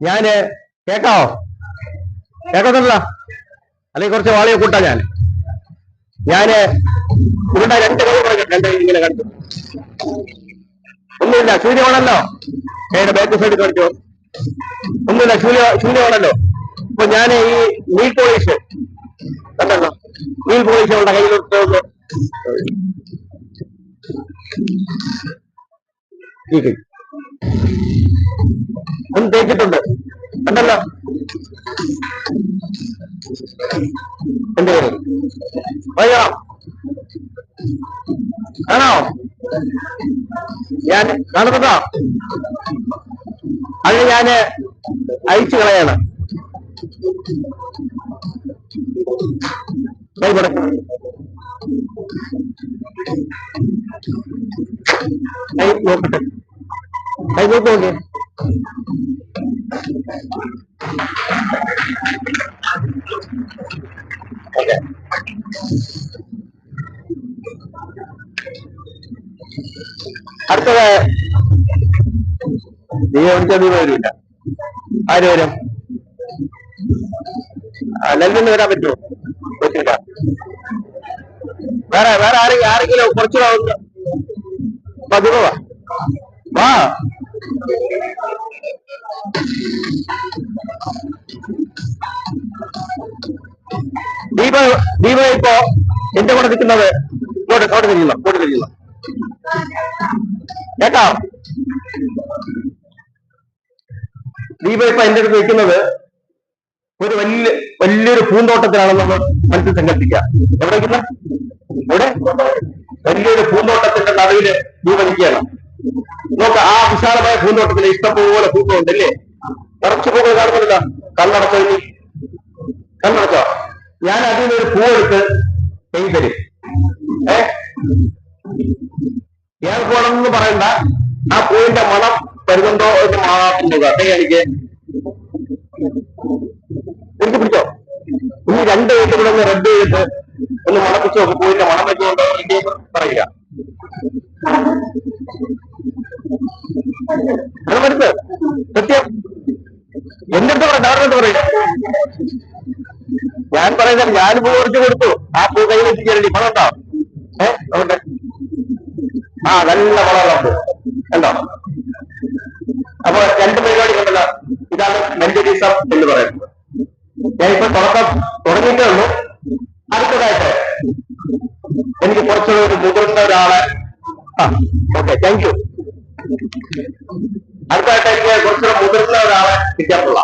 ഞാന് കേക്കാവോ? കേക്കത്തില്ല. അല്ലെങ്കിൽ കുറച്ച് വാളിയെ കൂട്ടാ. ഞാന് ഇവിടെ രണ്ട് കൈ രണ്ട് ഇങ്ങനെ കണ്ടു. ഒന്നുമില്ല, ശൂന്യമാണല്ലോ. കൈയുടെ ബാക്ക് സൈഡ് കാണിച്ചോ. ഒന്നുമില്ല, ശൂന്യമാണല്ലോ. അപ്പൊ ഞാൻ ഈ നീൽ പോളിഷ് കണ്ടല്ലോ, നീൽ പോളിഷ് ഉള്ള കയ്യിലോട്ട് ഒന്ന് തേച്ചിട്ടുണ്ട് കണ്ടല്ലോ. എന്റെ പേര് വയ്യോ ആണോ? ഞാൻ കാണുന്നതോ അത് ഞാന് അയച്ചു കളയാണ്. കൈ കൊടുക്കണം. കൈ നോക്കട്ടെ. കൈ നോക്കോക്കെ. അടുത്തത് നീ വിളിച്ചത് വരില്ല. ആര് വരും? നെല്ലിന് വരാൻ പറ്റുമോ? പറ്റില്ല. വേറെ ആരെങ്കിലും കുറച്ച് പതിവാ വാ. ദീപ ഇപ്പോ എന്റെ കൂടെ നിൽക്കുന്നത് ഇങ്ങോട്ട് തിരിയുന്നു കേട്ടോ. ദീപ ഇപ്പൊ എന്റെ അടുത്ത് നിൽക്കുന്നത് ഒരു വലിയൊരു പൂന്തോട്ടത്തിലാണെന്ന് നമ്മൾ മനസ്സിൽ സങ്കല്പിക്കാം. എവിടേക്കുന്ന ഇവിടെ വലിയൊരു പൂന്തോട്ടത്തിന്റെ നടുവില് ദീപ നിൽക്കുകയാണ്. നോക്ക്, ആ വിശാലമായ പൂന്തോട്ടത്തിൽ ഇഷ്ടംപോലെ പൂക്കളുണ്ടല്ലേ? നിറച്ച് പൂക്കൾ കാണുന്നില്ല. കണ്ണടച്ചോ. ഞാൻ അതിൽ നിന്നൊരു പൂവെടുത്ത് കൈ തരും. ഞാൻ പോണെന്ന് പറയണ്ട. ആ പൂവിന്റെ മണം വരുന്നുണ്ടോ എന്ന് മാത്രം നോക്കുക. എനിക്ക് പിടിച്ചോ. ഇനി രണ്ട് കൈട്ട് കൂടെ ഒന്ന് റെഡ് ചെയ്തിട്ട് ഒന്ന് മണപ്പിച്ച് നോക്കും. പൂവിന്റെ മണം വെച്ചുകൊണ്ടോ എനിക്ക് പറയുക. മണമെടുത്ത് സത്യം എന്റെ അടുത്ത് പറയണ്ട, അവരുടെ അടുത്ത് പറയും. ഞാൻ പറയുന്നത് ഞാൻ പൂ കുറച്ച് കൊടുത്തു. ആ പൂ കൈ വെച്ചിട്ട് മണം ഉണ്ടോ? അതുകൊണ്ട് നല്ല മണമുള്ള കണ്ടോ. അപ്പൊ രണ്ട് പരിപാടി കണ്ടല്ലോ. ഇതാണ് മെന്റലിസം എന്ന് പറയുന്നത്. ഞാനിപ്പോ തുടങ്ങിയിട്ടേ ഉള്ളൂ. അടുത്തതായിട്ട് എനിക്ക് കുറച്ചുകൂടെ ഒരു മുതിർന്ന ഒരാളെ ഓക്കെ താങ്ക് യു. അടുത്തതായിട്ട് എനിക്ക് കുറച്ചുകൂടെ മുതിർന്ന ഒരാളെ കിട്ടാനുള്ള